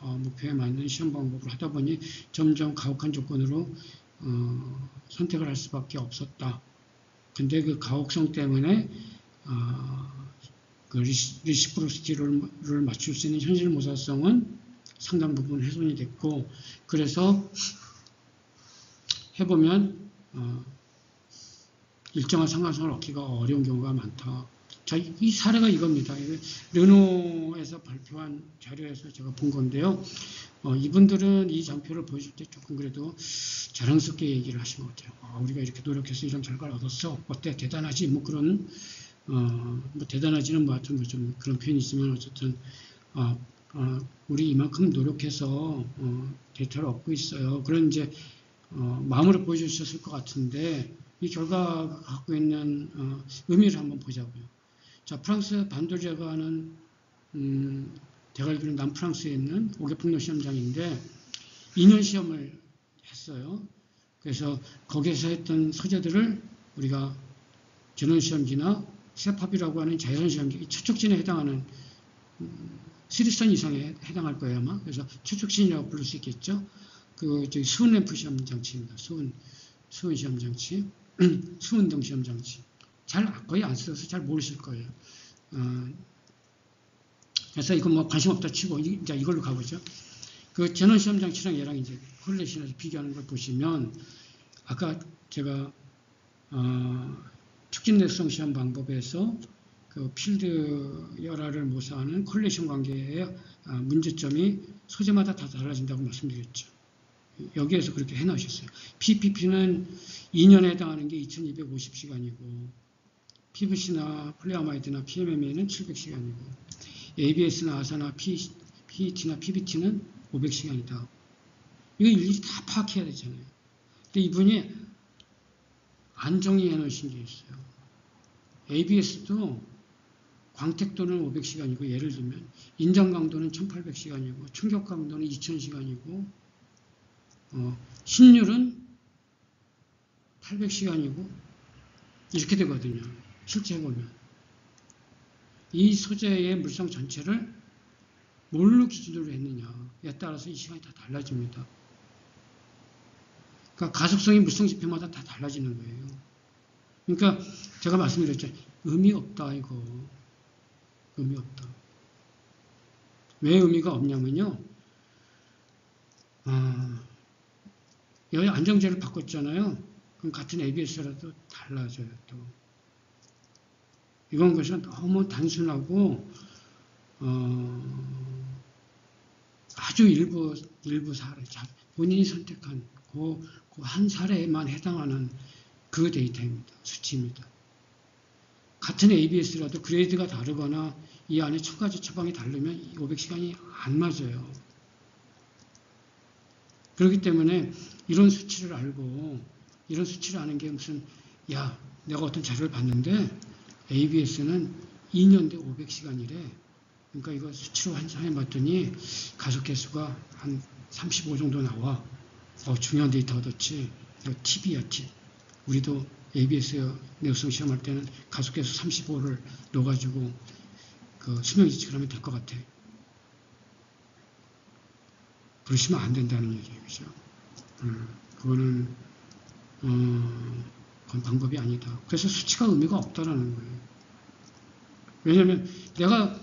목표에 맞는 시험 방법을 하다 보니 점점 가혹한 조건으로 선택을 할 수밖에 없었다. 근데 그 가혹성 때문에 그 리시프로시티를 맞출 수 있는 현실 모사성은 상당 부분 훼손이 됐고, 그래서 해보면 일정한 상관성을 얻기가 어려운 경우가 많다. 자, 이 사례가 이겁니다. 르노에서 발표한 자료에서 제가 본 건데요. 이분들은 이 장표를 보여줄 때 조금 그래도 자랑스럽게 얘기를 하신 것 같아요. 우리가 이렇게 노력해서 이런 결과를 얻었어. 어때? 대단하지? 뭐 그런, 뭐 대단하지는 뭐 하여튼 뭐 좀 그런 표현이 있지만 어쨌든, 우리 이만큼 노력해서 데이터를 얻고 있어요. 그런 이제 마음으로 보여주셨을 것 같은데 이 결과가 갖고 있는 의미를 한번 보자고요. 자, 프랑스 반도제가는 제가 알기로는 남프랑스에 있는 오계폭로 시험장인데 2년 시험을 했어요. 그래서 거기에서 했던 소재들을 우리가 전원시험지나 세팝이라고 하는 자연시험지, 초촉진에 해당하는 시리선 이상에 해당할 거예요 아마. 그래서 초촉진이라고 부를 수 있겠죠. 그 저기 수은 램프 시험 장치입니다. 수은 시험 장치, 수은등 시험 장치. 거의 안 써서 잘 모르실 거예요. 그래서 이거 뭐 관심 없다 치고 이제 이걸로 가보죠. 그 전원 시험 장치랑 얘랑 이제 콜레이션에서 비교하는 걸 보시면 아까 제가 촉진내성 시험 방법에서 그 필드 열화를 모사하는 콜레이션 관계의 문제점이 소재마다 다 달라진다고 말씀드렸죠. 여기에서 그렇게 해놓으셨어요. PPP는 2년에 해당하는 게 2250시간이고 PVC나 폴리아마이드나 PMMA는 700시간이고 ABS나 아사나 PET나 PBT는 500시간이다. 이거 일일이 다 파악해야 되잖아요. 근데 이분이 안 정리해 놓으신 게 있어요. ABS도 광택도는 500시간이고, 예를 들면 인장 강도는 1800시간이고, 충격 강도는 2000시간이고, 신율은 800시간이고, 이렇게 되거든요. 실제 보면. 이 소재의 물성 전체를 뭘로 기준으로 했느냐에 따라서 이 시간이 다 달라집니다. 그러니까 가속성이 물성 지표마다 다 달라지는 거예요. 그러니까 제가 말씀드렸죠. 의미 없다, 이거. 의미 없다. 왜 의미가 없냐면요. 여기 안정제를 바꿨잖아요. 그럼 같은 ABS라도 달라져요, 또. 이건 것이 너무 단순하고, 아주 일부 사례, 본인이 선택한 그 한 사례에만 해당하는 그 데이터입니다. 수치입니다. 같은 ABS라도 그레이드가 다르거나 이 안에 첨가제 처방이 다르면 500시간이 안 맞아요. 그렇기 때문에 이런 수치를 알고, 이런 수치를 아는 게 무슨, 야, 내가 어떤 자료를 봤는데 ABS는 2년대 500시간이래. 그러니까 이거 수치로 환산해 봤더니 가속 개수가 한 35 정도 나와. 중요한 데이터 얻었지. 이거 팁이야, 팁. 우리도 ABS 내구성 시험할 때는 가속 개수 35를 넣어가지고 그 수명 예측을 하면 될 것 같아. 그러시면 안 된다는 얘기예요. 그죠? 그거는 그건 방법이 아니다. 그래서 수치가 의미가 없다라는 거예요. 왜냐하면 내가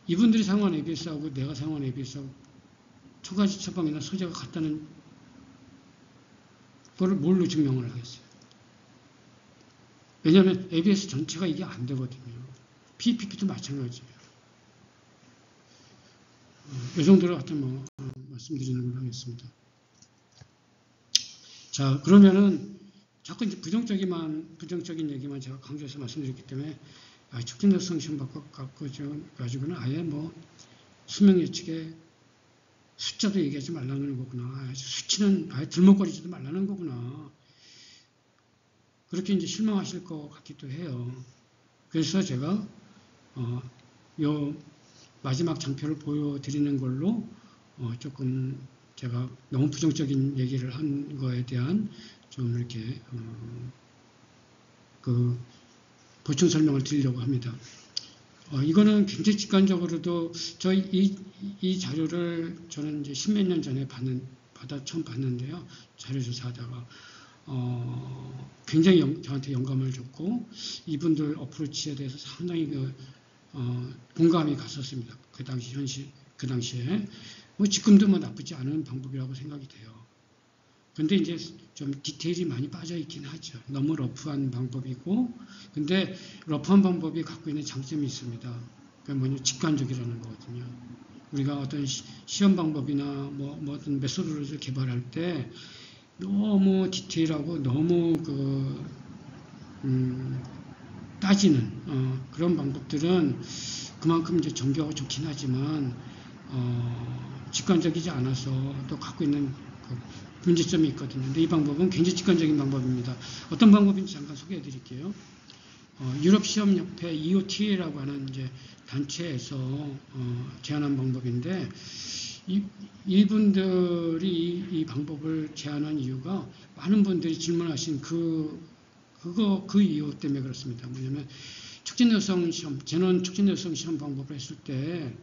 이분들이 사용한 ABS하고 내가 사용한 ABS하고 초가지 처방이나 소재가 같다는 그걸 뭘로 증명을 하겠어요? 왜냐하면 ABS 전체가 이게 안 되거든요. PPP도 마찬가지예요. 이 정도로 하여튼 말씀드리는 걸로 하겠습니다. 자, 그러면은 자꾸 이제 부정적인 얘기만 제가 강조해서 말씀드렸기 때문에 촉진 내구성 시험 가지고는 아예 수명 예측에 숫자도 얘기하지 말라는 거구나. 수치는 아예 들먹거리지도 말라는 거구나. 그렇게 이제 실망하실 것 같기도 해요. 그래서 제가 요 마지막 장표를 보여드리는 걸로 조금 제가 너무 부정적인 얘기를 한 거에 대한 좀 이렇게 그 보충 설명을 드리려고 합니다. 이거는 굉장히 직관적으로도 이 자료를 저는 이제 십몇 년 전에 처음 봤는데요. 자료 조사하다가 굉장히 저한테 영감을 줬고 이분들 어프로치에 대해서 상당히 공감이 갔었습니다. 그 당시에 지금도 나쁘지 않은 방법이라고 생각이 돼요. 근데 이제 좀 디테일이 많이 빠져 있긴 하죠. 너무 러프한 방법이고, 근데 러프한 방법이 갖고 있는 장점이 있습니다. 그게 뭐냐, 직관적이라는 거거든요. 우리가 어떤 시험 방법이나 어떤 메소드를 개발할 때 너무 디테일하고 너무 따지는 그런 방법들은 그만큼 이제 정교하고 좋긴 하지만 직관적이지 않아서 또 갖고 있는 문제점이 있거든요. 근데 이 방법은 굉장히 직관적인 방법입니다. 어떤 방법인지 잠깐 소개해 드릴게요. 유럽 시험협회 EOTA라고 하는 이제 단체에서 제안한 방법인데 이분들이 이 방법을 제안한 이유가 많은 분들이 질문하신 그 이유 때문에 그렇습니다. 뭐냐면 촉진내구성 시험, 제논 촉진내구성 시험 방법을 했을 때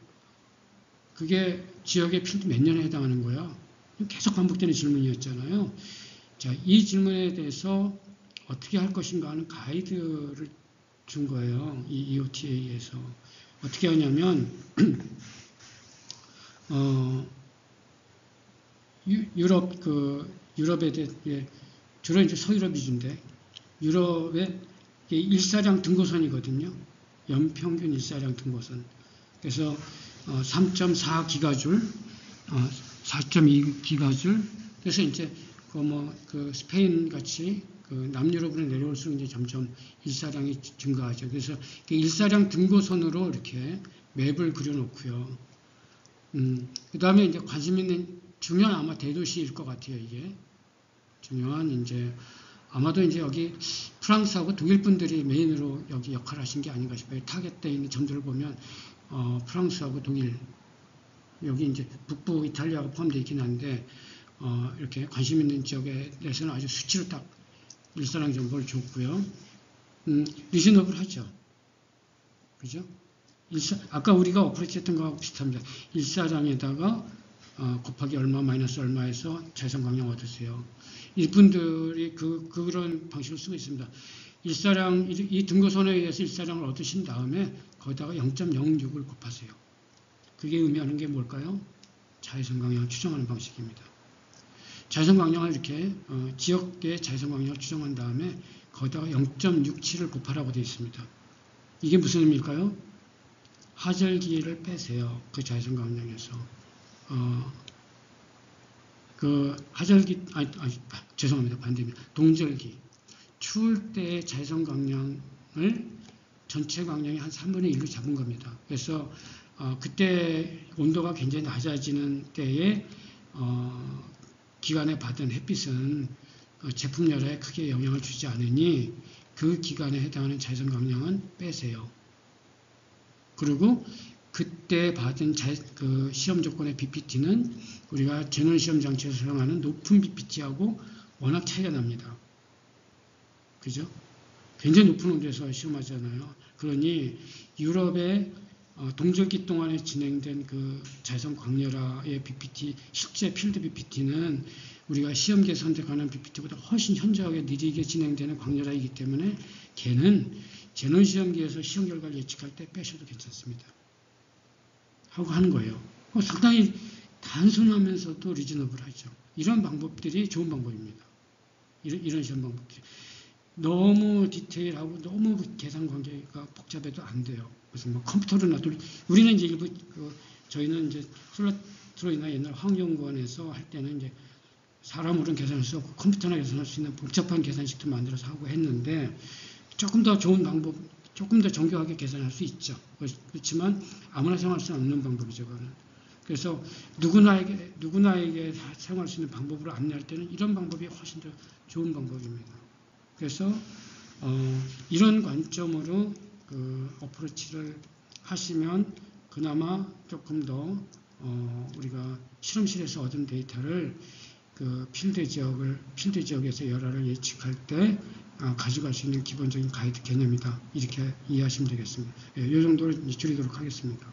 그게 지역의 필드 몇 년에 해당하는 거야? 계속 반복되는 질문이었잖아요. 자, 이 질문에 대해서 어떻게 할 것인가 하는 가이드를 준 거예요. 이 EOTA에서. 어떻게 하냐면, 유럽에 대해, 주로 이제 서유럽 위주인데, 유럽의 일사량 등고선이거든요. 연평균 일사량 등고선. 그래서 3.4기가줄, 4.2기가줄. 그래서 이제 스페인 같이 남유럽으로 내려올수록 이제 점점 일사량이 증가하죠. 그래서 일사량 등고선으로 이렇게 맵을 그려놓고요. 그 다음에 이제 관심 있는 중요한 아마 대도시일 것 같아요. 이게 중요한 이제 아마도 이제 여기 프랑스하고 독일 분들이 메인으로 여기 역할을 하신 게 아닌가 싶어요. 타겟되어 있는 점들을 보면 프랑스하고 독일, 여기 이제 북부 이탈리아가 포함되어 있긴 한데 이렇게 관심 있는 지역에 대해서는 아주 수치로 딱 일사량 정보를 줬고요. 리즈너블 하죠. 그죠? 아까 우리가 어프로치 했던 거하고 비슷합니다. 일사량에다가 곱하기 얼마 마이너스 얼마에서 자선 강량 얻으세요. 이분들이 그런 방식을 쓰고 있습니다. 일사량, 이 등고선에 의해서 일사량을 얻으신 다음에 거기다가 0.06을 곱하세요. 그게 의미하는 게 뭘까요? 자외선 강량을 추정하는 방식입니다. 자외선 강량을 이렇게 지역의 자외선 강량을 추정한 다음에 거기다가 0.67을 곱하라고 되어 있습니다. 이게 무슨 의미일까요? 하절기를 빼세요. 그 자외선 강량에서. 그 하절기, 죄송합니다. 반대입니다. 동절기. 추울 때의 자외선 강량을 전체 강량의 한 3분의 1로 잡은 겁니다. 그래서 그때 온도가 굉장히 낮아지는 때에 기간에 받은 햇빛은 제품 열화에 크게 영향을 주지 않으니 그 기간에 해당하는 자외선 강량은 빼세요. 그리고 그때 받은 그 시험 조건의 BPT는 우리가 제논 시험 장치에서 사용하는 높은 BPT하고 워낙 차이가 납니다. 그죠? 굉장히 높은 온도에서 시험하잖아요. 그러니 유럽의 동절기 동안에 진행된 그 자외선 광열화의 BPT, 실제 필드 BPT는 우리가 시험기에 선택하는 BPT보다 훨씬 현저하게 느리게 진행되는 광열화이기 때문에 걔는 제논 시험기에서 시험 결과를 예측할 때 빼셔도 괜찮습니다. 하고 하는 거예요. 상당히 단순하면서도 리즈너블하죠. 이런 방법들이 좋은 방법입니다. 이런 시험 방법들이. 너무 디테일하고 너무 계산 관계가 복잡해도 안 돼요. 무슨 뭐 컴퓨터로 놔둘, 우리는 이제 일부, 저희는 이제 솔라트로이나 옛날 환경연구원에서 할 때는 이제 사람으로는 계산할 수 없고 컴퓨터나 계산할 수 있는 복잡한 계산식도 만들어서 하고 했는데 조금 더 좋은 방법, 조금 더 정교하게 계산할 수 있죠. 그렇지만 아무나 사용할 수 없는 방법이죠. 그거는. 그래서 누구나에게 사용할 수 있는 방법으로 안내할 때는 이런 방법이 훨씬 더 좋은 방법입니다. 그래서 이런 관점으로 그 어프로치를 하시면 그나마 조금 더 우리가 실험실에서 얻은 데이터를 그 필드 지역에서 열화를 예측할 때 가져갈 수 있는 기본적인 가이드 개념이다. 이렇게 이해하시면 되겠습니다. 이 정도를 줄이도록 하겠습니다.